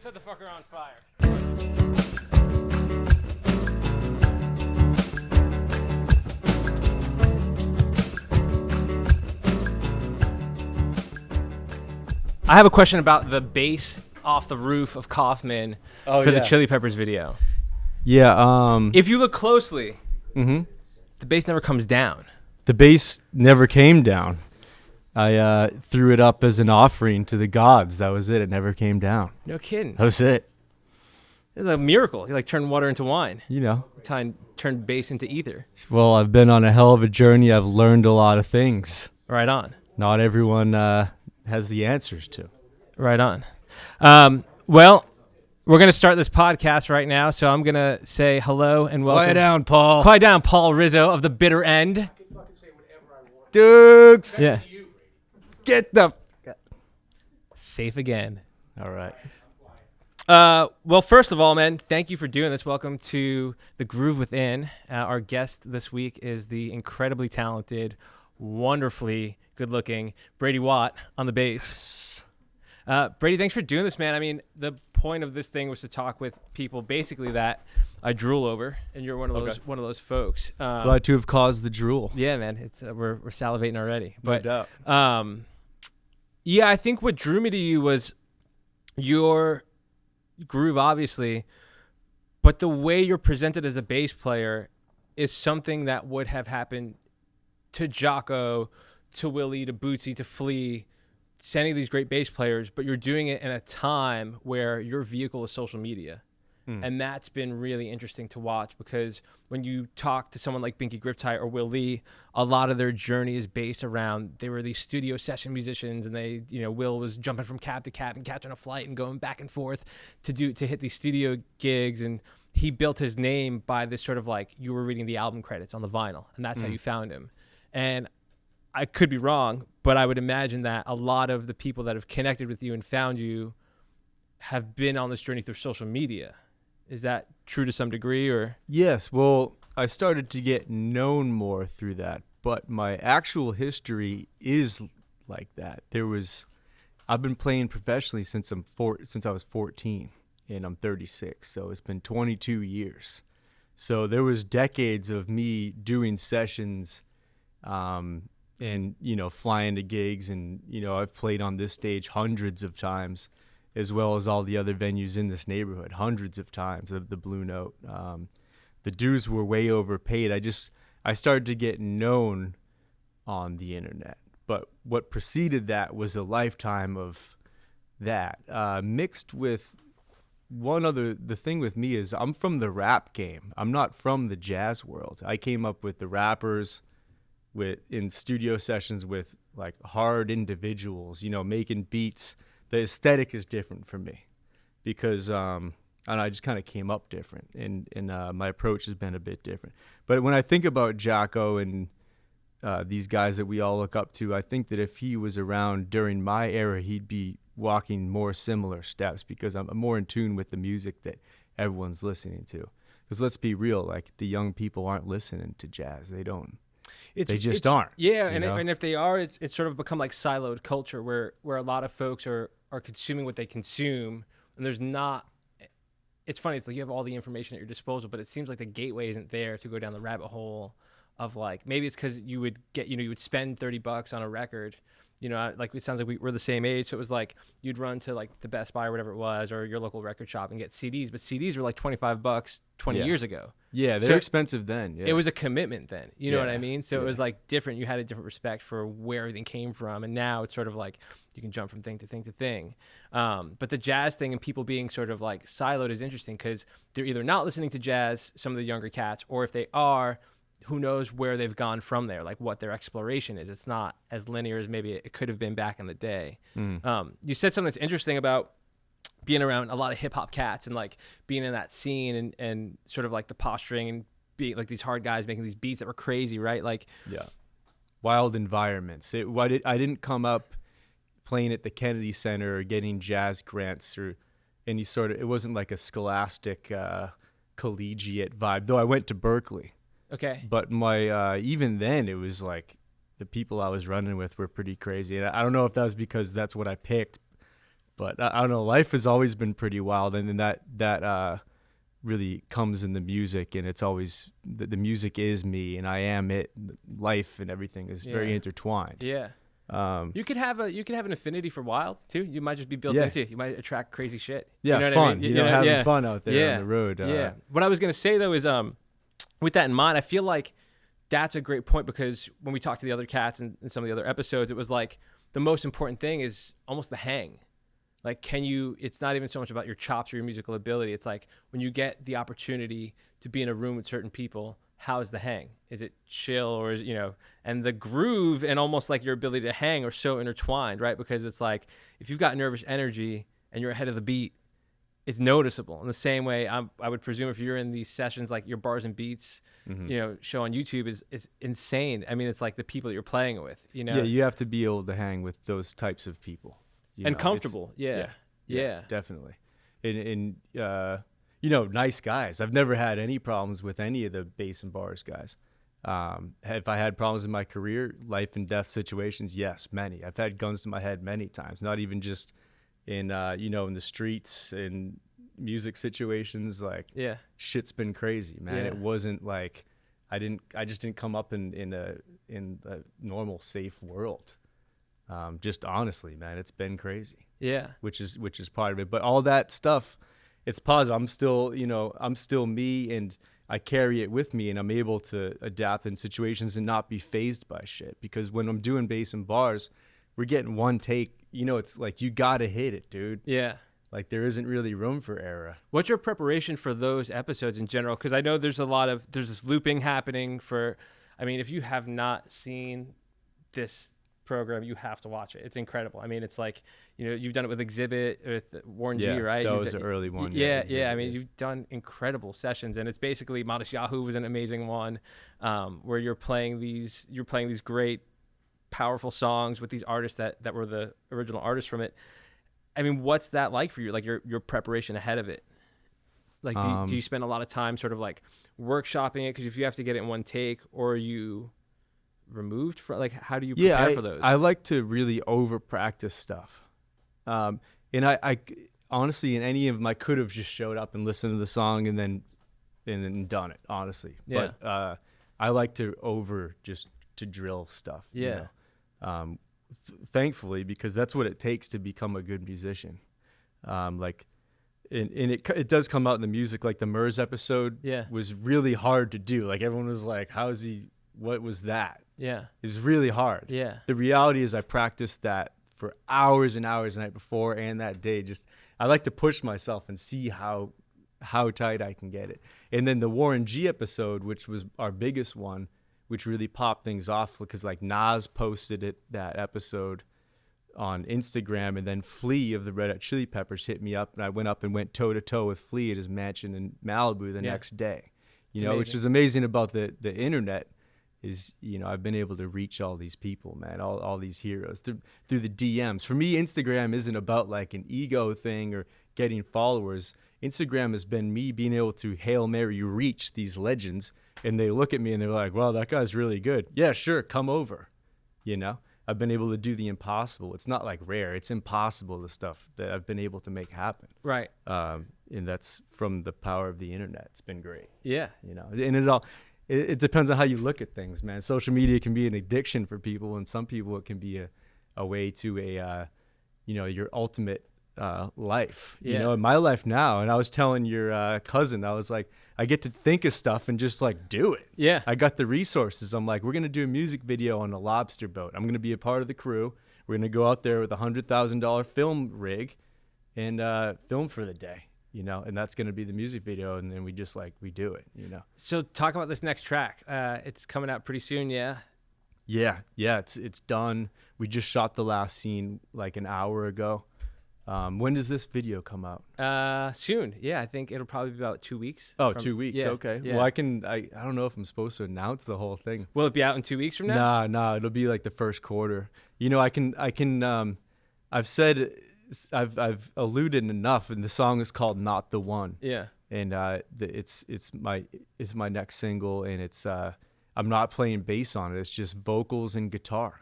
Set the fucker on fire. I have a question about the bass off the roof of Kaufman for the Chili Peppers video. Yeah. If you look closely, the bass never comes down. The bass never came down. I threw it up as an offering to the gods. That was it. It never came down. No kidding. That was it. It's a miracle. You like turn water into wine. You know. Turn bass into ether. Well, I've been on a hell of a journey. I've learned a lot of things. Right on. Not everyone has the answers to. Right on. Well, we're going to start this podcast right now, so I'm going to say hello and welcome. Quiet down, Paul. Quiet down, Paul Rizzo of the Bitter End. I can fucking say whatever I want. Dukes. Yeah. Get the... Safe again. All right. Well, first of all, man, thank you for doing this. Welcome to The Groove Within. Our guest this week is the incredibly talented, wonderfully good-looking Brady Watt on the bass. Brady, thanks for doing this, man. I mean, the point of this thing was to talk with people basically that I drool over, and you're one of those folks. Glad to have caused the drool. Yeah, man, it's we're salivating already. But No doubt. yeah, I think what drew me to you was your groove, obviously, but the way you're presented as a bass player is something that would have happened to Jocko, to Willie, to Bootsy, to Flea, to any of these great bass players, but you're doing it in a time where your vehicle is social media. And that's been really interesting to watch, because when you talk to someone like Binky Griptite or Will Lee, a lot of their journey is based around, they were these studio session musicians, and they, you know, Will was jumping from cab to cab and catching a flight and going back and forth to hit these studio gigs. And he built his name by this sort of like, you were reading the album credits on the vinyl, and that's how you found him. And I could be wrong, but I would imagine that a lot of the people that have connected with you and found you have been on this journey through social media. Is that true to some degree, or? Yes. Well, I started to get known more through that, but my actual history is like that. I've been playing professionally since I was 14, and I'm 36, so it's been 22 years. So there was decades of me doing sessions, and, you know, flying to gigs, and, you know, I've played on this stage hundreds of times, as well as all the other venues in this neighborhood, hundreds of times, the Blue Note. The dues were way overpaid. I started to get known on the internet. But what preceded that was a lifetime of that, mixed with the thing with me is I'm from the rap game. I'm not from the jazz world. I came up with the rappers in studio sessions with like hard individuals, you know, making beats. The aesthetic is different for me because and I just kind of came up different, and my approach has been a bit different. But when I think about Jocko and these guys that we all look up to, I think that if he was around during my era, he'd be walking more similar steps, because I'm more in tune with the music that everyone's listening to. Because let's be real, like the young people aren't listening to jazz. They don't. They just aren't. Yeah, and if they are, it's sort of become like siloed culture where a lot of folks are consuming what they consume, and there's not. It's funny. It's like you have all the information at your disposal, but it seems like the gateway isn't there to go down the rabbit hole of like, maybe it's because you would spend $30 on a record. You know, like it sounds like we're the same age, so it was like you'd run to like the Best Buy or whatever it was, or your local record shop, and get CDs. But CDs were like $25 20 years ago. Yeah, they're expensive then. Yeah. It was a commitment then. You know what I mean? So it was like different. You had a different respect for where everything came from, and now it's sort of like you can jump from thing to thing to thing. But the jazz thing and people being sort of like siloed is interesting, because they're either not listening to jazz, some of the younger cats, or if they are, who knows where they've gone from there, like what their exploration is. It's not as linear as maybe it could have been back in the day. You said something that's interesting about being around a lot of hip hop cats and like being in that scene and sort of like the posturing and being like these hard guys making these beats that were crazy, right? Like, yeah, wild environments. I didn't come up playing at the Kennedy Center or getting jazz grants or any sort of, it wasn't like a scholastic collegiate vibe, though I went to Berkeley. Okay. But my even then, it was like the people I was running with were pretty crazy. And I don't know if that was because that's what I picked, But I don't know. Life has always been pretty wild, and then that really comes in the music, and it's always the music is me, and I am it. Life and everything is very intertwined. Yeah. You could have an affinity for wild too. You might just be built into it. You might attract crazy shit. Yeah, you know fun. What I mean? Having fun out there on the road. Yeah. What I was gonna say though is, with that in mind, I feel like that's a great point, because when we talked to the other cats and some of the other episodes, it was like the most important thing is almost the hang. Like, it's not even so much about your chops or your musical ability. It's like when you get the opportunity to be in a room with certain people, how's the hang? Is it chill, or is, and the groove and almost like your ability to hang are so intertwined, right? Because it's like, if you've got nervous energy and you're ahead of the beat, it's noticeable. In the same way, I would presume if you're in these sessions, like your bars and beats, show on YouTube is insane. I mean, it's like the people that you're playing with, Yeah, you have to be able to hang with those types of people. And comfortable. Yeah, definitely. And nice guys. I've never had any problems with any of the Basin Bars guys. Have I had problems in my career, life and death situations? Yes, many. I've had guns to my head many times, not even just in in the streets and music situations. Like, shit's been crazy, man. It wasn't like I just didn't come up in a normal safe world. Just honestly, man, it's been crazy. Yeah. Which is part of it. But all that stuff, it's positive. I'm still me, and I carry it with me, and I'm able to adapt in situations and not be fazed by shit. Because when I'm doing Basin Bars, we're getting one take. It's like, you gotta hit it, dude. Yeah. Like, there isn't really room for error. What's your preparation for those episodes in general? Because I know there's this looping happening if you have not seen this program, you have to watch it. It's incredible. I mean, it's like, you've done it with Xzibit, with Warren G, right? That was the early one. Yeah. I mean, you've done incredible sessions, and it's basically Modest Yahoo was an amazing one, where you're playing these great, powerful songs with these artists that were the original artists from it. I mean, what's that like for you? Like your preparation ahead of it? Like, do you spend a lot of time sort of like workshopping it? Because if you have to get it in one take, or are you removed from, like, how do you prepare for those? I like to really over practice stuff. And I honestly, in any of them, I could have just showed up and listened to the song and then done it, honestly. Yeah. But I like to to drill stuff. Yeah. Thankfully, because that's what it takes to become a good musician. It does come out in the music. Like the Murs episode was really hard to do. Like, everyone was like, what was that? Yeah. It was really hard. Yeah. The reality is I practiced that for hours and hours the night before and that day. I like to push myself and see how tight I can get it. And then the Warren G episode, which was our biggest one, which really popped things off, because like Nas posted that episode on Instagram, and then Flea of the Red Hot Chili Peppers hit me up, and I went up and went toe to toe with Flea at his mansion in Malibu the next day. Which is amazing about the internet. Is I've been able to reach all these people, man, all these heroes through the DMs. For me, Instagram isn't about like an ego thing or getting followers. Instagram has been me being able to Hail Mary reach these legends, and they look at me and they're like, "Wow, that guy's really good. Yeah, sure, come over." I've been able to do the impossible. It's not like rare; it's impossible. The stuff that I've been able to make happen. Right. And that's from the power of the internet. It's been great. Yeah. And it depends on how you look at things, man. Social media can be an addiction for people, and some people it can be a way to your ultimate life. In my life now. And I was telling your cousin, I was like, I get to think of stuff and just like do it. Yeah. I got the resources. I'm like, we're gonna do a music video on a lobster boat. I'm gonna be a part of the crew. We're gonna go out there with $100,000 film rig and film for the day. And that's going to be the music video, and then we do it, So talk about this next track. It's coming out pretty soon, yeah? Yeah, it's done. We just shot the last scene like an hour ago. When does this video come out? Soon. Yeah, I think it'll probably be about 2 weeks. 2 weeks. Yeah, okay. Yeah. Well, I don't know if I'm supposed to announce the whole thing. Will it be out in 2 weeks from now? Nah, it'll be like the first quarter. I've said, I've alluded enough, and the song is called "Not the One." Yeah. And it's my next single, and it's I'm not playing bass on it. It's just vocals and guitar.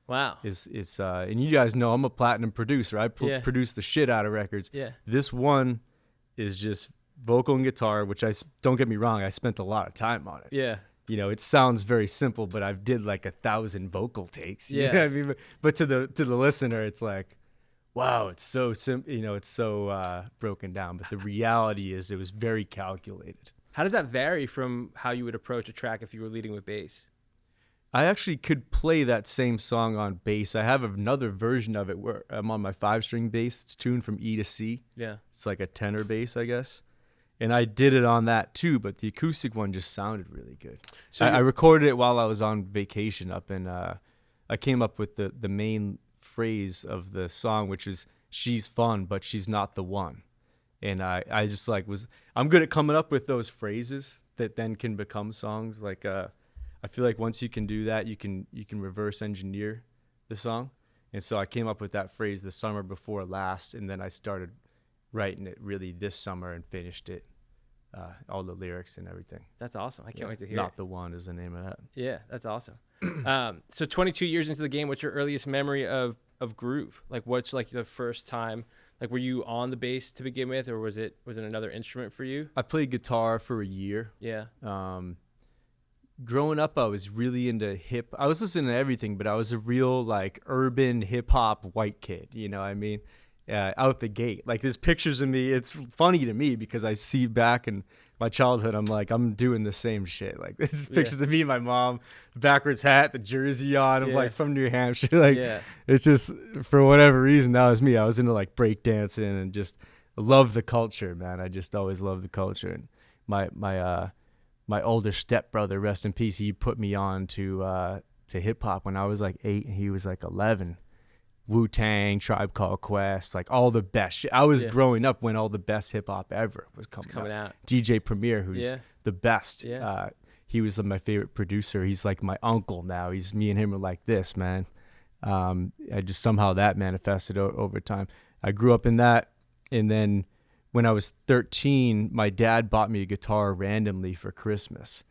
Wow. Is and you guys know I'm a platinum producer. I Yeah. produce the shit out of records. Yeah. This one is just vocal and guitar, which don't get me wrong, I spent a lot of time on it. Yeah. You know, it sounds very simple, but I've did like 1,000 vocal takes. You know what I mean? But to the listener, it's like, wow, it's so simple. You know, it's so broken down. But the reality is, it was very calculated. How does that vary from how you would approach a track if you were leading with bass? I actually could play that same song on bass. I have another version of it where I'm on my 5-string bass. It's tuned from E to C. Yeah. It's like a tenor bass, I guess. And I did it on that too, but the acoustic one just sounded really good. So I recorded it while I was on vacation up in, I came up with the main phrase of the song, which is, she's fun, but she's not the one. And I just I'm good at coming up with those phrases that then can become songs. Like, I feel like once you can do that, you can reverse engineer the song. And so I came up with that phrase the summer before last, and then I started writing it really this summer and finished it, all the lyrics and everything. That's awesome. I can't wait to hear Not it. the One is the name of that. Yeah, that's awesome. So 22 years into the game, what's your earliest memory of groove? Like, what's like the first time? Like, were you on the bass to begin with, or was it another instrument for you? I played guitar for a year. Yeah. Growing up, I was really into I was listening to everything, but I was a real like urban hip hop white kid. You know what I mean? Out the gate. Like, there's pictures of me. It's funny to me because I see back in my childhood, I'm doing the same shit. Like, there's pictures of me and my mom, backwards hat, the jersey on. I'm like from New Hampshire. Like, it's just, for whatever reason, that was me. I was into like break dancing and just love the culture, man. I just always loved the culture. And my older stepbrother, rest in peace, he put me on to hip hop when I was like 8 and he was like 11. Wu-Tang, Tribe Called Quest, like all the best shit. I was growing up when all the best hip hop ever was coming out. DJ Premier, who's the best. Yeah. He was my favorite producer. He's like my uncle now. Me and him are like this, man. I just somehow that manifested over time. I grew up in that, and then when I was 13, my dad bought me a guitar randomly for Christmas.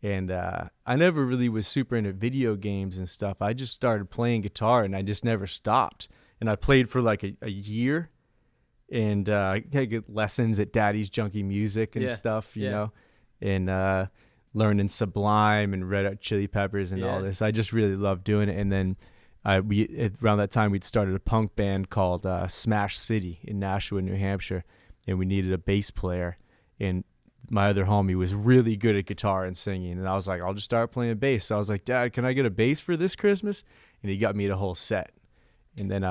And I never really was super into video games and stuff. I just started playing guitar, and I just never stopped. And I played for like a year, and I get lessons at Daddy's Junkie Music and stuff, you know, and learning Sublime and Red Hot Chili Peppers and all this. I just really loved doing it. And then around that time, we'd started a punk band called Smash City in Nashua, New Hampshire, and we needed a bass player. And my other homie was really good at guitar and singing, and I was like, I'll just start playing bass. So I was like, Dad, can I get a bass for this Christmas? And he got me the whole set. And then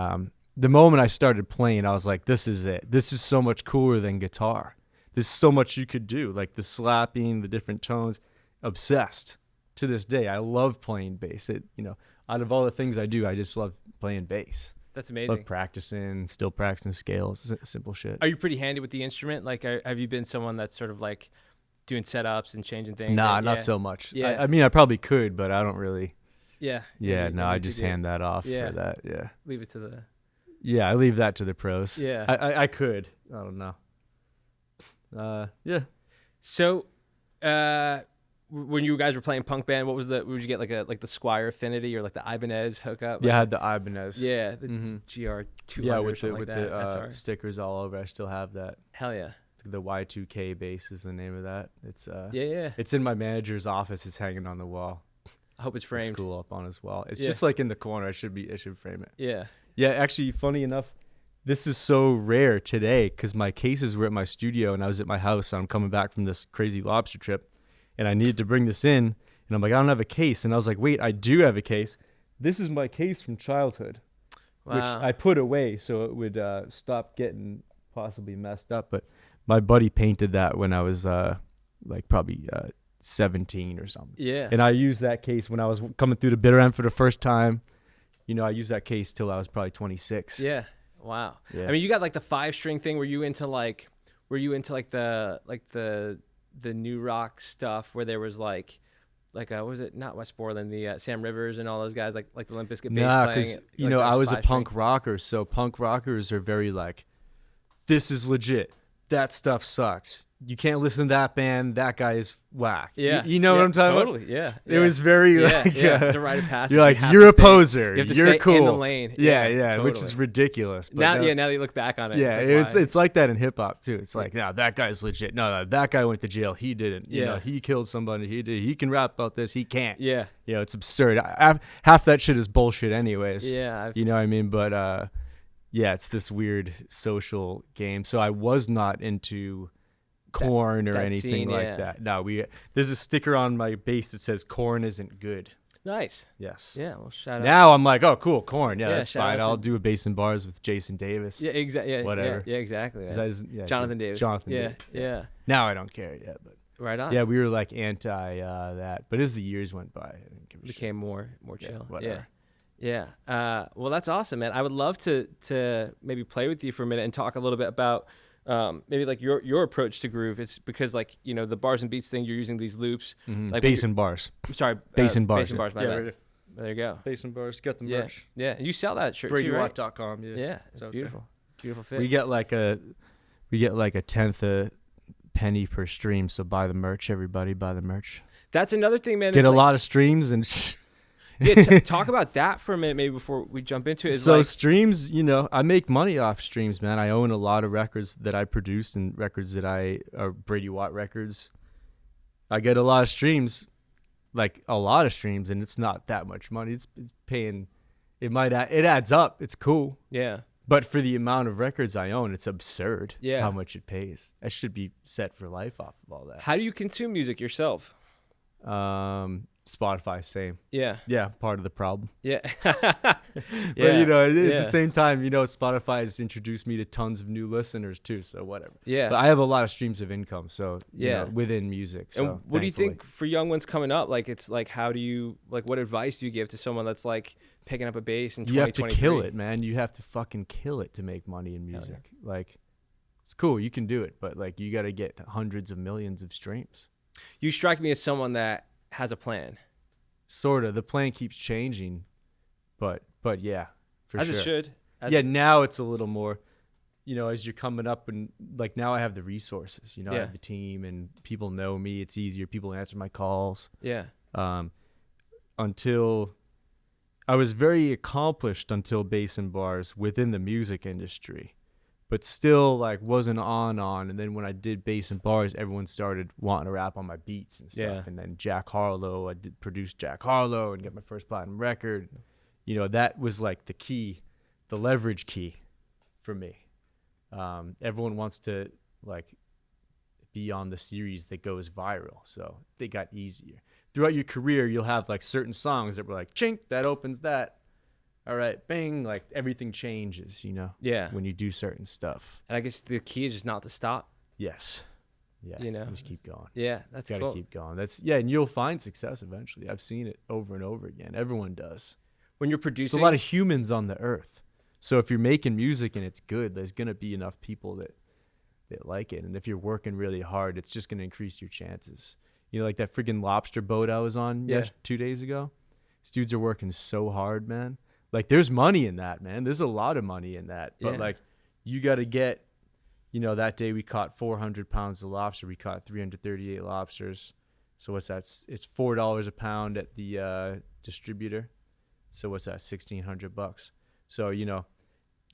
the moment I started playing, I was like, this is it. This is so much cooler than guitar. There's so much you could do, like the slapping, the different tones. Obsessed to this day. I love playing bass. Out of all the things I do, I just love playing bass. That's amazing. Love practicing, still practicing scales, simple shit. Are you pretty handy with the instrument? Like, have you been someone that's sort of like doing setups and changing things? Nah, not so much. Yeah. I mean, I probably could, but I don't really. Yeah. No, I just hand that off for that. Yeah. Leave it to the. Yeah, I leave that to the pros. Yeah. I could. I don't know. Yeah. So, when you guys were playing punk band, would you get like the Squire Affinity or like the Ibanez hookup? Yeah, I had the Ibanez. Yeah, the GR200. Yeah, with the stickers all over. I still have that. Hell yeah. The Y2K bass is the name of that. It's yeah. It's in my manager's office. It's hanging on the wall. I hope it's framed. It's cool up on his wall. It's just like in the corner. I should frame it. Yeah. Yeah, actually, funny enough, this is so rare today because my cases were at my studio and I was at my house. And I'm coming back from this crazy lobster trip. And I needed to bring this in, and I'm like, I don't have a case. And I was like, wait, I do have a case. This is my case from childhood, which I put away so it would stop getting possibly messed up. But my buddy painted that when I was probably 17 or something. Yeah. And I used that case when I was coming through the bitter end for the first time. I used that case till I was probably 26. Yeah. Wow. Yeah. I mean, you got like the 5-string thing. Were you into the new rock stuff where there was like was it not Wes Borland, the Sam Rivers and all those guys, like the Limp Bizkit bass playing? Nah, because I was a 5-string? punk rocker, so punk rockers are very like, this is legit. that stuff sucks. You can't listen to that band. That guy is whack. Yeah. You know what I'm talking about? Totally. Yeah. It was very the rite of passage. you're like, You have you're to a stay- poser. You have to You're stay cool. in the lane. Yeah, which is totally. ridiculous. But Now that you look back on it. yeah, it's like, it's like that in hip hop too. It's like, no, that guy's legit. No, that guy went to jail. He didn't. You know, he killed somebody. He did. He can rap about this. He can't. yeah. You know, it's absurd. Half that shit is bullshit, anyways. Yeah. You know what I mean? But yeah, it's this weird social game. So I was not into Corn or that anything scene, like yeah. that. No, there's a sticker on my bass that says Corn isn't good. Nice. Yes. Yeah. Well, shout out. Now I'm like, oh, cool, Corn. Yeah, Yeah, that's shout fine. out I'll to- do a Basin Bars with Jason Davis. Yeah. Exactly. Yeah. Whatever. Yeah. Exactly. 'Cause Yeah. I was- yeah, Jonathan Davis. Jonathan Yeah. Davis. Yeah. Now I don't care yet, but Right on. yeah, we were like anti that. But as the years went by, I didn't give a shit. Became more chill. whatever. Yeah. Well, that's awesome, man. I would love to maybe play with you for a minute and talk a little bit about maybe like your approach to groove. It's because like, you know, the bars and beats thing, you're using these loops. Like Basin Bars. I'm sorry. Basin Bars. Basin Bars, my yeah, bad. right. There you go. Basin Bars. Get the Yeah. merch. Yeah. And you sell that shirt too, right? BradyWatt.com. Yeah. Yeah. It's out beautiful. Beautiful fit. We get like a tenth a penny per stream. So buy the merch, everybody. Buy the merch. That's another thing, man. Get It's a like- lot of streams and. Yeah, talk about that for a minute, maybe before we jump into it. Is So like, streams, you know, I make money off streams, man. I own a lot of records that I produce and records that are Brady Watt records. I get a lot of streams, like a lot of streams, and it's not that much money. It's paying. It adds up. It's cool, yeah, but for the amount of records I own, it's absurd. Yeah. How much it pays. I should be set for life off of all that. how do you consume music yourself? Spotify, same. Yeah, Yeah, part of the problem. yeah, But you know, at yeah. the same time, you know, Spotify has introduced me to tons of new listeners too. So whatever. yeah. But I have a lot of streams of income. So you Yeah. know, within music. So And what do you thankfully. think for young ones coming up? Like, it's like, how do you like? What advice do you give to someone that's like picking up a bass in You have to 2023? kill it, man. You have to fucking kill it to make money in music. Like, it's cool, you can do it, but like, you got to get hundreds of millions of streams. You strike me as someone that has a plan, Sorta. The plan keeps changing, but yeah, for as sure. it should. Yeah, now it's a little more, you know, as you're coming up and like now I have the resources, you know, I Yeah. have the team and people know me. It's easier. People answer my calls. Yeah, Until I was very accomplished until Basin Bars within the music industry, but still like wasn't on. And then when I did Basin Bars, everyone started wanting to rap on my beats and stuff. Yeah. And then Jack Harlow, I did produce Jack Harlow and get my first platinum record. You know, that was like the key, the leverage key for me. Everyone wants to like be on the series that goes viral, so they got easier. Throughout your career, you'll have like certain songs that were like, chink, that opens that. All right, bang, like everything changes, you know, yeah. when you do certain stuff. And I guess the key is just not to stop. Yes. Yeah. You know, just keep going. Yeah, that's Got to cool. keep going. And you'll find success eventually. I've seen it over and over again. Everyone does. When you're There's producing, a lot of humans on the earth. So if you're making music and it's good, there's going to be enough people that like it. And if you're working really hard, it's just going to increase your chances. You know, like that friggin' lobster boat I was on 2 days ago. These dudes are working so hard, man. Like, there's money in that, man. There's a lot of money in that. But, Yeah. like, you got to get, you know, that day we caught 400 pounds of lobster. We caught 338 lobsters. So what's that? It's $4 a pound at the distributor. So what's that? $1,600. So, you know,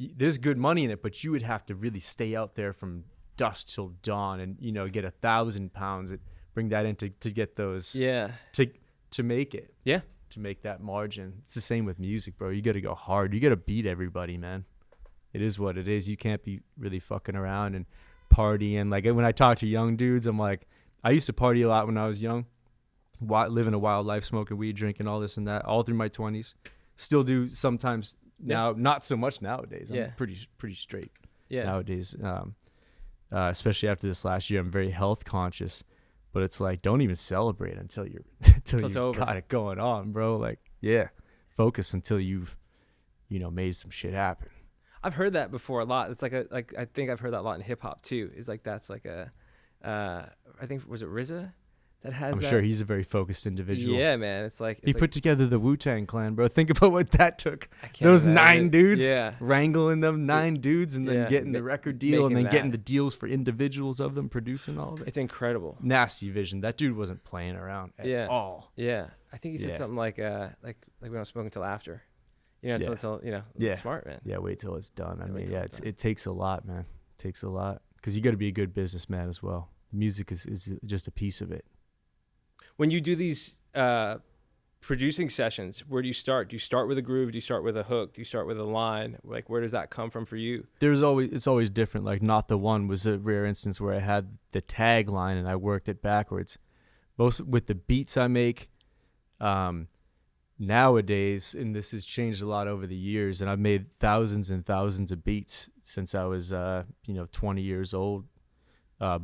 there's good money in it, but you would have to really stay out there from dusk till dawn and, you know, get 1,000 pounds, bring that in to get those, yeah, to make it. yeah, To make that margin. It's the same with music, bro. You got to go hard. You got to beat everybody, man. It is what it is. You can't be really fucking around and partying. Like, when I talk to young dudes, I'm like, I used to party a lot when I was young, living a wild life, smoking weed, drinking all this and that, all through my 20s. Still do sometimes now, not so much nowadays. I'm Yeah. pretty straight yeah. nowadays. Especially after this last year, I'm very health conscious. But it's like, don't even celebrate until you're until it's you over. got it going on, bro. Like, yeah, focus until you've, you know, made some shit happen. I've heard that before a lot. It's like I think I've heard that a lot in hip hop too. Is like that's like a I think was it Rizzo that has. I'm that, sure he's a very focused individual. Yeah, man. It's like He put together the Wu-Tang Clan, bro. Think about what that took. I can't Those imagine. 9 dudes, Yeah. wrangling them 9 dudes, and then yeah, getting the record deal, and making then getting that. the deals for individuals of them, producing all of it. It's incredible. Nasty vision. That dude wasn't playing around at all. Yeah, I think he said Yeah. something like we don't smoke until after. It's Yeah. until Yeah. it's smart, man. Yeah, wait till it's done. I Yeah, wait mean, till yeah, it's done. it takes a lot, man. It takes a lot because you got to be a good businessman as well. Music is just a piece of it. When you do these producing sessions, where do you start? Do you start with a groove? Do you start with a hook? Do you start with a line? Like, where does that come from for you? It's always different. Like Not the One was a rare instance where I had the tagline and I worked it backwards. Most with the beats I make nowadays, and this has changed a lot over the years, and I've made thousands and thousands of beats since I was 20 years old.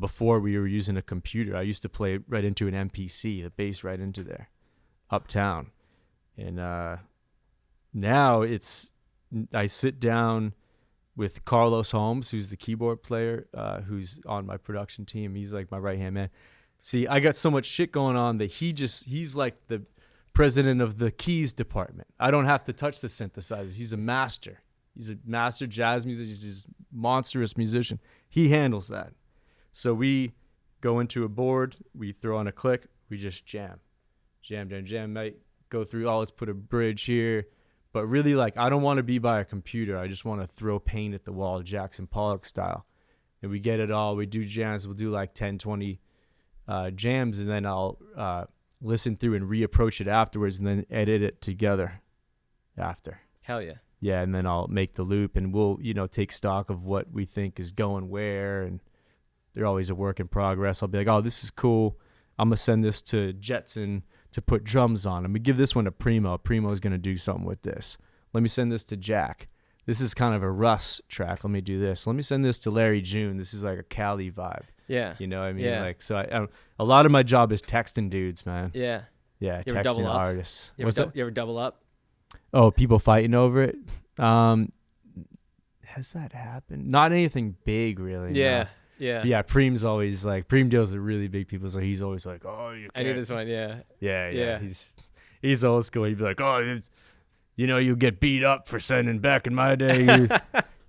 Before we were using a computer, I used to play right into an MPC, the bass right into there, uptown. And now I sit down with Carlos Holmes, who's the keyboard player, who's on my production team. He's like my right-hand man. See, I got so much shit going on that he's like the president of the keys department. I don't have to touch the synthesizers. He's a master. He's a master jazz musician. He's a monstrous musician. He handles that. So we go into a board, we throw on a click, we just jam. Might go through, let's put a bridge here. But really, like, I don't want to be by a computer. I just want to throw paint at the wall, Jackson Pollock style. And we get it all. We do jams. We'll do like 10, 20 jams, and then I'll listen through and reapproach it afterwards and then edit it together after. Hell yeah. Yeah, and then I'll make the loop, and we'll, take stock of what we think is going where, and they're always a work in progress. I'll be like, this is cool. I'm going to send this to Jetson to put drums on. I'm going to give this one to Primo. Primo's going to do something with this. Let me send this to Jack. This is kind of a Russ track. Let me do this. Let me send this to Larry June. This is like a Cali vibe. Yeah. You know what I mean? Yeah. Like, so a lot of my job is texting dudes, man. Yeah. Yeah, You ever double texting up? artists. You What's ever, that? you ever double up? Oh, people fighting over it? Has that happened? Not anything big, really. Yeah. No. Yeah. But yeah, Preem's always like, Preem deals with really big people, so he's always like, you I knew can't. this one. Yeah. Yeah. Yeah. He's old school. He'd be like, you get beat up for sending back in my day.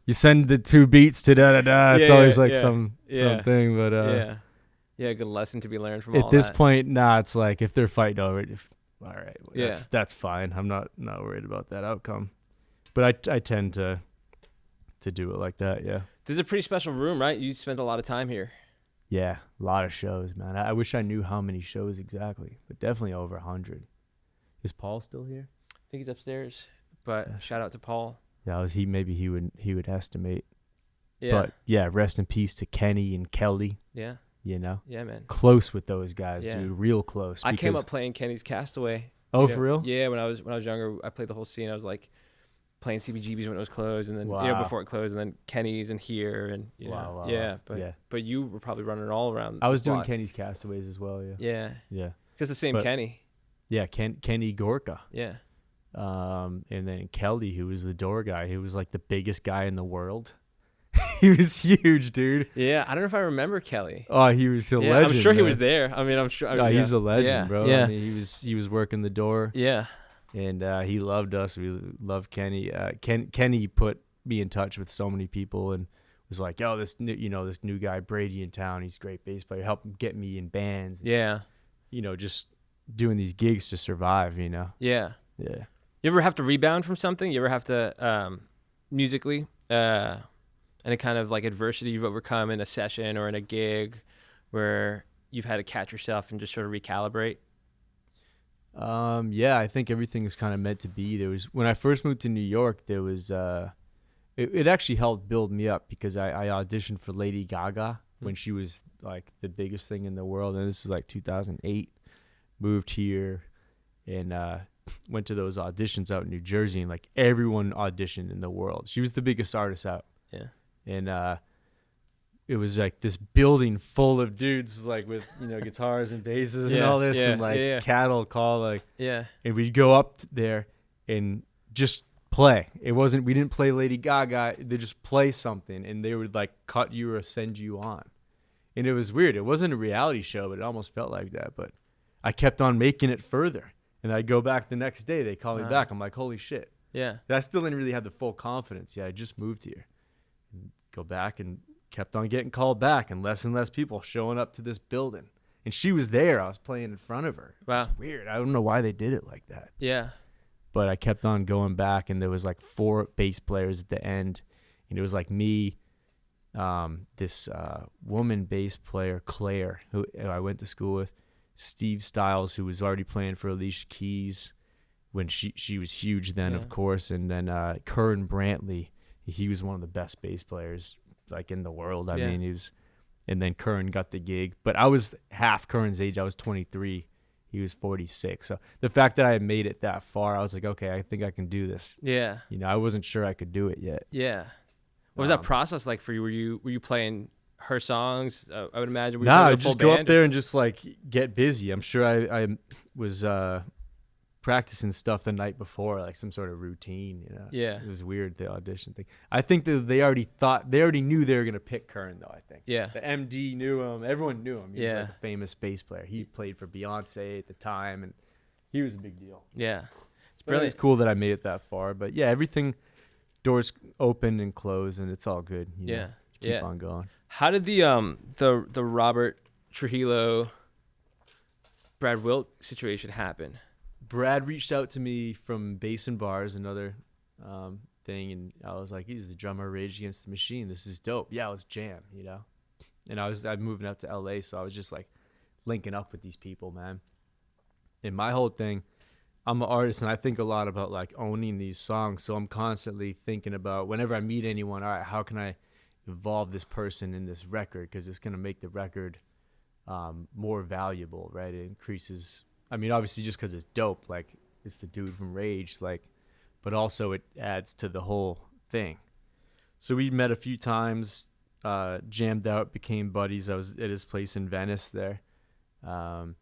You send the 2 beats to da-da-da. It's always like something, but Yeah, good lesson to be learned from all at this that. point, it's like if they're fighting over it, all right, that's fine. I'm not worried about that outcome. But I tend to do it like that, yeah. This is a pretty special room, right? You spent a lot of time here. Yeah, a lot of shows, man. I wish I knew how many shows exactly, but definitely over 100. Is Paul still here? I think he's upstairs, but shout out to Paul. Yeah, maybe he would estimate. Yeah. But yeah, rest in peace to Kenny and Kelly. Yeah. Yeah, man. Close with those guys, Yeah. dude. Real close. I came up playing Kenny's Castaway. Oh, for real? Yeah, when I was younger, I played the whole scene. I was like playing CBGB's when it was closed, and then before it closed, and then Kenny's and here, and Wow. But you were probably running all around. I was the doing block. Kenny's Castaways as well. Yeah. Yeah. Because the same Kenny. Yeah, Kenny Gorka. Yeah. And then Kelly, who was the door guy, who was like the biggest guy in the world. He was huge, dude. Yeah, I don't know if I remember Kelly. Oh, he was a legend. I'm sure he man. was there. I mean, I'm sure. He's a legend, bro. Yeah. I mean, he was working the door. Yeah. And he loved us. We loved Kenny. Kenny put me in touch with so many people and was like, this new guy Brady in town. He's a great bass player. Helped him get me in bands. Yeah. Just doing these gigs to survive. Yeah. Yeah. You ever have to rebound from something? You ever have to musically, any kind of like adversity you've overcome in a session or in a gig, where you've had to catch yourself and just sort of recalibrate? Yeah, I think everything is kind of meant to be. There was, when I first moved to New York, there was it actually helped build me up because I auditioned for Lady Gaga when she was like the biggest thing in the world, and this was like 2008. Moved here and went to those auditions out in New Jersey, and like everyone auditioned in the world. She was the biggest artist out. Yeah. And it was like this building full of dudes like with guitars and basses and all this, and like cattle call, like, and we'd go up there and just play. We didn't play Lady Gaga, they just play something, and they would like cut you or send you on. And it was weird. It wasn't a reality show, but it almost felt like that. But I kept on making it further. And I'd go back the next day. They call me back. I'm like, holy shit. Yeah. I still didn't really have the full confidence. Yeah, I just moved here. And go back and kept on getting called back and less people showing up to this building. And she was there. I was playing in front of her. Wow. It's weird. I don't know why they did it like that. Yeah. But I kept on going back, and there was like 4 bass players at the end. And it was like me, this woman bass player, Claire, who I went to school with, Steve Stiles, who was already playing for Alicia Keys when she was huge then, of course. And then Curran Brantley, he was one of the best bass players like in the world. I mean, he was. And then Curran got the gig. But I was half Curran's age. I was 23. He was 46. So the fact that I had made it that far, I was like, okay, I think I can do this. Yeah. You know, I wasn't sure I could do it yet. Yeah. What was that process like for you? Were you playing her songs? I would imagine. I just go up there and just like get busy. I'm sure I was practicing stuff the night before, like some sort of routine, you know. Yeah. It was weird, the audition thing. I think that they already knew they were gonna pick Curran though, I think. Yeah. The MD knew him, everyone knew him. He was Yeah. like a famous bass player. He played for Beyonce at the time, and he was a big deal. Yeah. It's But brilliant. it's cool that I made it that far. But yeah, everything, doors open and close, and it's all good. You know, keep on going. How did the Robert Trujillo Brad Wilk situation happen? Brad reached out to me from Basin Bars, another thing, and I was like, he's the drummer of Rage Against the Machine. This is dope. Yeah, it was jam, you know. And I'm moving out to LA, so I was just like linking up with these people, man. And my whole thing, I'm an artist, and I think a lot about like owning these songs. So I'm constantly thinking about whenever I meet anyone, all right, how can I involve this person in this record? Because it's gonna make the record more valuable, right? It increases. I mean, obviously, just because it's dope, like it's the dude from Rage, like, but also it adds to the whole thing. So we met a few times, jammed out, became buddies. I was at his place in Venice there. And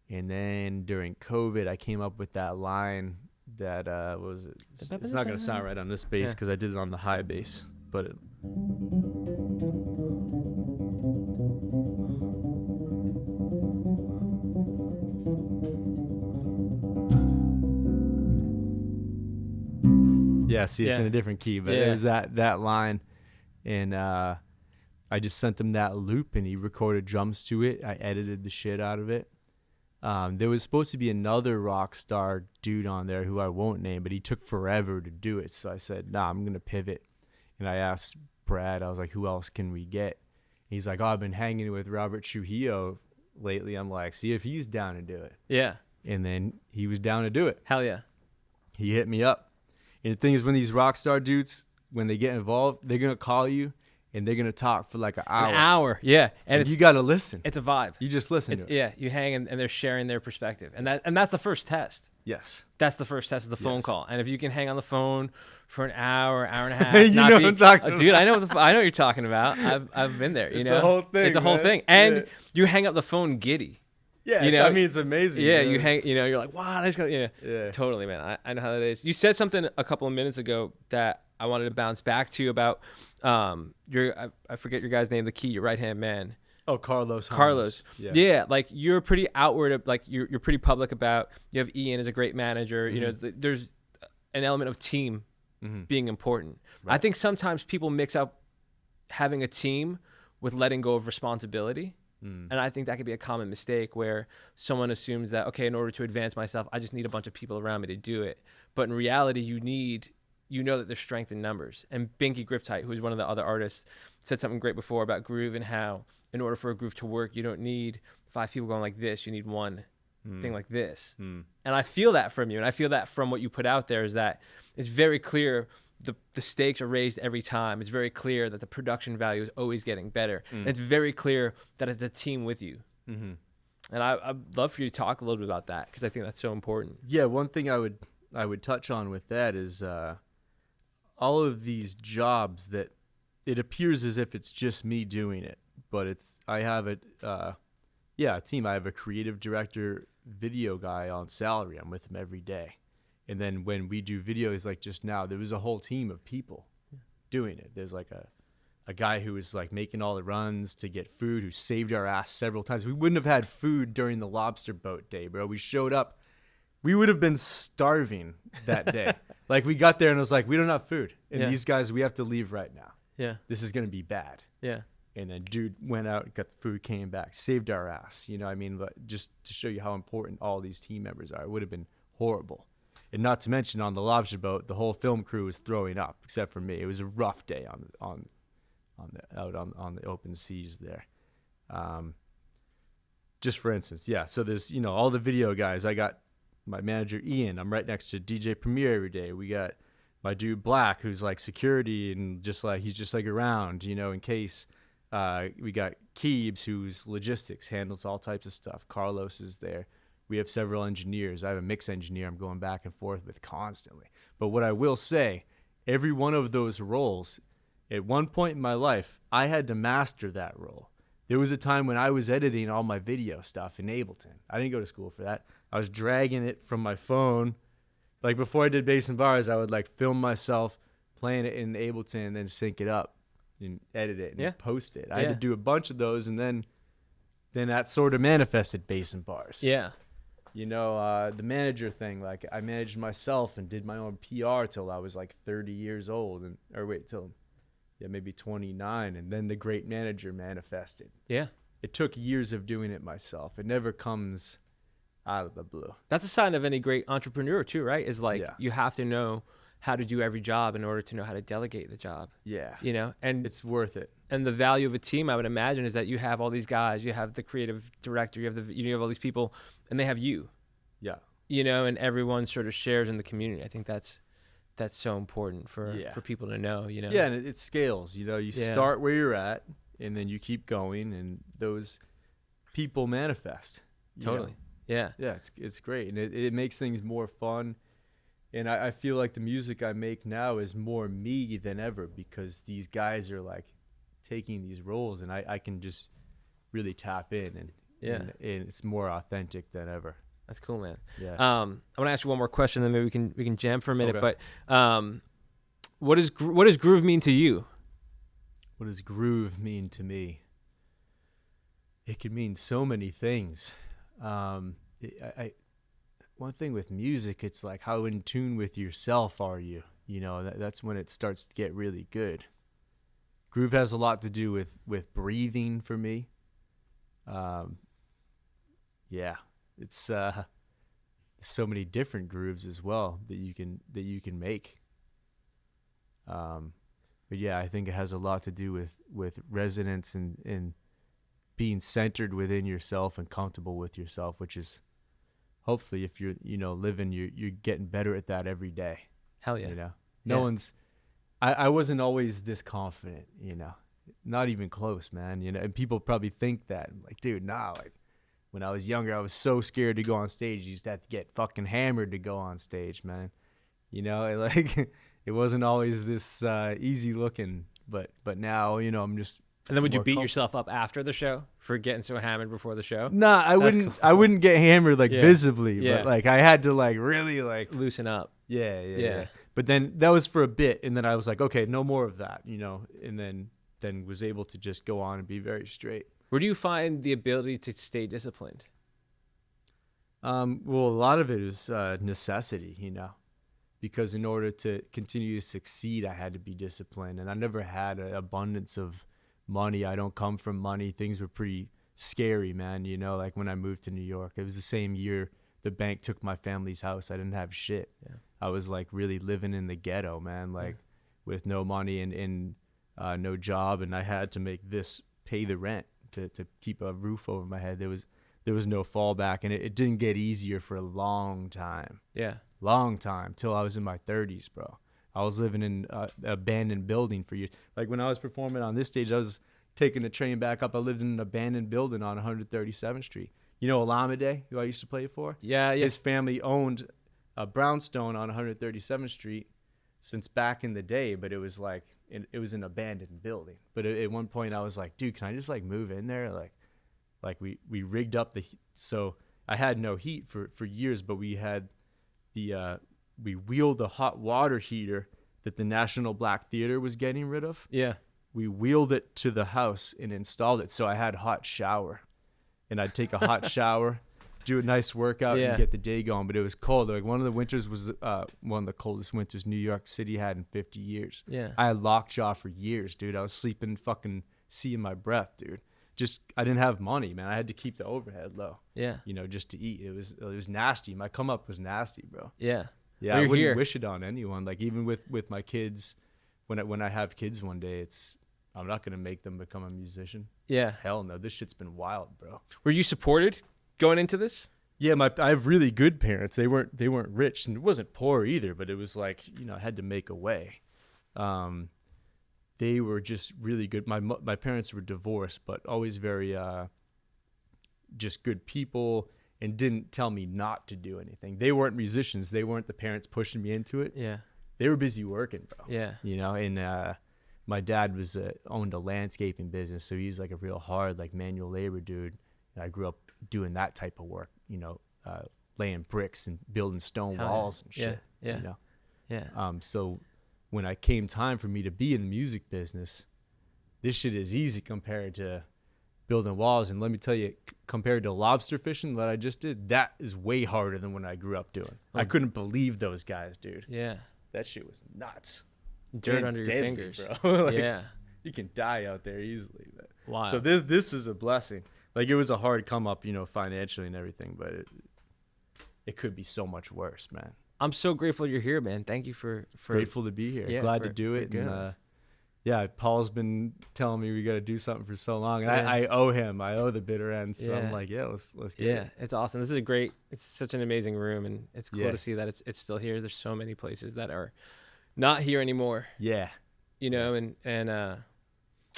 then during COVID, I came up with that line that it's not going to sound right on this bass because I did it on the high bass, but it. Yeah, see, it's in a different key, but it was that line, and I just sent him that loop, and he recorded drums to it. I edited the shit out of it. There was supposed to be another rock star dude on there who I won't name, but he took forever to do it. So I said, nah, I'm going to pivot. And I asked Brad, I was like, who else can we get? He's like, oh, I've been hanging with Robert Trujillo lately. I'm like, see if he's down to do it. Yeah. And then he was down to do it. Hell yeah. He hit me up. And the thing is, when these rock star dudes, when they get involved, they're going to call you and they're going to talk for like an hour. An hour. Yeah. And you got to listen. It's a vibe. You just listen to it. Yeah. You hang and they're sharing their perspective. And that's the first test. Yes. That's the first test of the phone call. And if you can hang on the phone for an hour, hour and a half, you know what I'm talking about. Dude, I know what you're talking about. I've been there. You It's know, a whole thing. It's a whole thing. And you hang up the phone giddy. Yeah, you know, I mean, it's amazing. Yeah, you know? you hang. You know, you're like, wow, that's gonna. Yeah, totally, man. I know how that is. You said something a couple of minutes ago that I wanted to bounce back to about I forget your guy's name, the key, your right hand man. Oh, Carlos. Yeah, like you're pretty outward. Like you're pretty public about. You have Ian as a great manager. Mm-hmm. You know, there's an element of team being important. Right. I think sometimes people mix up having a team with letting go of responsibility. And I think that could be a common mistake where someone assumes that, okay, in order to advance myself, I just need a bunch of people around me to do it. But in reality, you know that there's strength in numbers. And Binky Griptite, who's one of the other artists, said something great before about groove and how in order for a groove to work, you don't need 5 people going like this. You need one thing like this. And I feel that from you. And I feel that from what you put out there is that it's very clear the stakes are raised every time. It's very clear that the production value is always getting better. And it's very clear that it's a team with you. And I'd love for you to talk a little bit about that because I think that's so important. Yeah, one thing I would touch on with that is all of these jobs that it appears as if it's just me doing it, but I have a team. I have a creative director, video guy on salary. I'm with him every day. And then when we do videos like just now, there was a whole team of people doing it. There's like a guy who was like making all the runs to get food, who saved our ass several times. We wouldn't have had food during the lobster boat day, bro. We showed up. We would have been starving that day. Like, we got there and it was like, we don't have food. And these guys, we have to leave right now. Yeah. This is going to be bad. Yeah. And then dude went out, got the food, came back, saved our ass. You know what I mean? But just to show you how important all these team members are, it would have been horrible. And not to mention, on the lobster boat, the whole film crew was throwing up, except for me. It was a rough day on the open seas there. Just for instance, yeah. So there's, you know, all the video guys. I got my manager Ian. I'm right next to DJ Premier every day. We got my dude Black, who's like security and he's just like around, you know, in case. We got Keebs, who's logistics, handles all types of stuff. Carlos is there. We have several engineers. I have a mix engineer I'm going back and forth with constantly. But what I will say, every one of those roles, at one point in my life, I had to master that role. There was a time when I was editing all my video stuff in Ableton. I didn't go to school for that. I was dragging it from my phone. Like, before I did Basin Bars, I would like film myself playing it in Ableton and then sync it up and edit it and post it. I had to do a bunch of those, and then that sort of manifested Basin Bars. Yeah. You know, the manager thing, like, I managed myself and did my own PR till I was like 30 years old, till maybe 29, and then the great manager manifested. Yeah. It took years of doing it myself. It never comes out of the blue. That's a sign of any great entrepreneur too, right? Is like, you have to know how to do every job in order to know how to delegate the job. Yeah. You know, and it's worth it. And the value of a team, I would imagine, is that you have all these guys, you have the creative director, you have all these people, and they have you. Yeah. You know, and everyone sort of shares in the community. I think that's so important for people to know, you know. Yeah, and it scales. You know, you start where you're at, and then you keep going, and those people manifest. Totally. Yeah. Yeah, it's great, and it makes things more fun. And I feel like the music I make now is more me than ever, because these guys are like taking these roles, and I can just really tap in, and it's more authentic than ever. That's cool, man. Yeah. I want to ask you one more question, then maybe we can jam for a minute. Okay. But what does groove mean to you? What does groove mean to me? It can mean so many things. One thing with music, it's like, how in tune with yourself are you? You know, that's when it starts to get really good. Groove has a lot to do with breathing for me. It's so many different grooves as well that you can make. But yeah, I think it has a lot to do with resonance and being centered within yourself and comfortable with yourself, which is, hopefully, if you're, you know, living, you're getting better at that every day. Hell yeah. You know, I wasn't always this confident, you know, not even close, man. You know, and people probably think that. I'm like, dude, nah. Like, when I was younger, I was so scared to go on stage. You used to have to get fucking hammered to go on stage, man. You know, it wasn't always this easy looking. But now, you know, I'm just. And then would you beat yourself up after the show for getting so hammered before the show? Nah, I wouldn't. Cool. I wouldn't get hammered visibly, but like I had to really loosen up. Yeah. But then that was for a bit, and then I was like, okay, no more of that, you know. And then was able to just go on and be very straight. Where do you find the ability to stay disciplined? Well, a lot of it is necessity, you know, because in order to continue to succeed, I had to be disciplined, and I never had an abundance of money. I don't come from money. Things were pretty scary, man. You know, like when I moved to New York, it was the same year the bank took my family's house. I didn't have shit. Yeah. I was like really living in the ghetto, man, like with no money and no job. And I had to make this pay the rent to keep a roof over my head. There was no fallback, and it didn't get easier for a long time. Yeah. Long time, till I was in my 30s, bro. I was living in an abandoned building for years. Like when I was performing on this stage, I was taking a train back up. I lived in an abandoned building on 137th Street. You know Alameda, who I used to play for? Yeah. His family owned a brownstone on 137th Street since back in the day, but it was like it was an abandoned building. But at one point, I was like, dude, can I just like move in there? Like we rigged up so I had no heat for years, but we had we wheeled the hot water heater that the National Black Theater was getting rid of. Yeah. we wheeled it to the house and installed it. So I had hot shower, and I'd take a hot shower, do a nice workout, Yeah. and get the day going. But it was cold. Like one of the winters was one of the coldest winters New York City had in 50 years. Yeah. I had lockjaw for years, dude. I was sleeping fucking seeing my breath, dude. Just I didn't have money, man. I had to keep the overhead low. Yeah. You know, just to eat. It was nasty. My come up was nasty, bro. Yeah. Yeah, Well, I you're wouldn't here. wish it on anyone. Like even with my kids, when I have kids one day, I'm not gonna make them become a musician. Yeah. Hell no, this shit's been wild, bro. Were you supported going into this? Yeah, I have really good parents. They weren't rich, and it wasn't poor either. But it was like, you know, I had to make a way. They were just really good. My parents were divorced, but always very just good people, and didn't tell me not to do anything. They weren't musicians. They weren't the parents pushing me into it. Yeah. They were busy working, bro. Yeah. You know, and my dad owned a landscaping business, so he's like a real hard, like manual labor dude. And I grew up doing that type of work, you know, laying bricks and building stone Hell yeah. walls and shit. Yeah. You know, Yeah. so when I came time for me to be in the music business, this shit is easy compared to building walls. And let me tell you, compared to lobster fishing that I just did, that is way harder than when I grew up doing. I couldn't believe those guys, dude. Yeah. That shit was nuts. Dirt And under your deadly, fingers. bro. Like, Yeah. you can die out there easily. But. Wow. So this is a blessing. Like it was a hard come up, you know, financially and everything, but it could be so much worse, man. I'm so grateful you're here, man. Thank you for Grateful to be here. yeah, Glad for- to do for it. doing And this. yeah, Paul's been telling me we got to do something for so long, and Yeah. I owe him. I owe the bitter end. So Yeah. I'm like, yeah, let's get Yeah, it. it's awesome. This is it's such an amazing room, and it's cool Yeah. to see that it's still here. There's so many places that are not here anymore, Yeah. you know, and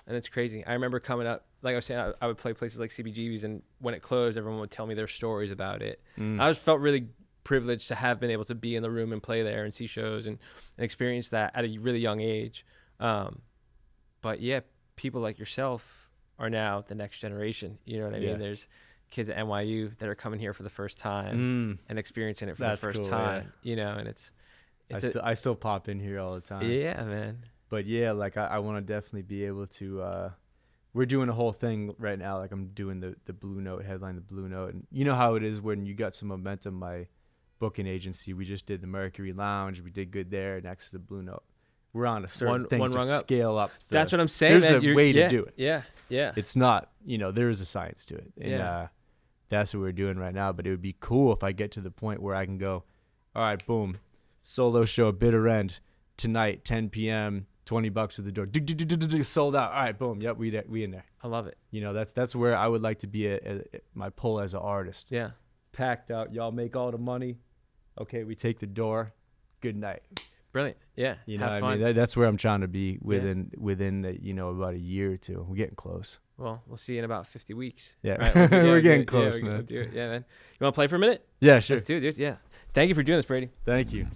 it's crazy. I remember coming up, like I was saying, I would play places like CBGB's, and when it closed, everyone would tell me their stories about it. I just felt really privileged to have been able to be in the room and play there and see shows and experience that at a really young age. But yeah, people like yourself are now the next generation. You know what I Yeah. mean? There's kids at NYU that are coming here for the first time and experiencing it for That's the first cool, time. You know, and it's I still pop in here all the time. yeah, man. But yeah, like I want to definitely be able to. We're doing a whole thing right now. Like I'm doing the Blue Note headline, the Blue Note, and you know how it is when you got some momentum. My booking agency, we just did the Mercury Lounge. We did good there. Next to the Blue Note, we're on a certain thing one to rung up. scale up. That's what I'm saying. There's man. a way yeah, to do it. Yeah, yeah. It's not, you know, there is a science to it, and Yeah. that's what we're doing right now. But it would be cool if I get to the point where I can go, all right, boom, solo show, bitter end tonight, 10 p.m. $20 at the door, sold out. All right, boom, yep, we in there. I love it. You know, that's where I would like to be at my pull as an artist. Yeah. Packed out, y'all make all the money. Okay, we take the door. Good night. Brilliant. Yeah. You know, Have what I fun. mean, that's where I'm trying to be within the, you know, about a year or two. We're getting close. Well, we'll see you in about 50 weeks. Yeah, Right, we're getting yeah, close, we're gonna man. do it. Yeah, man. You want to play for a minute? Yeah, sure. Let's do it, dude. Yeah. Thank you for doing this, Brady. Thank you.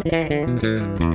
Thank you.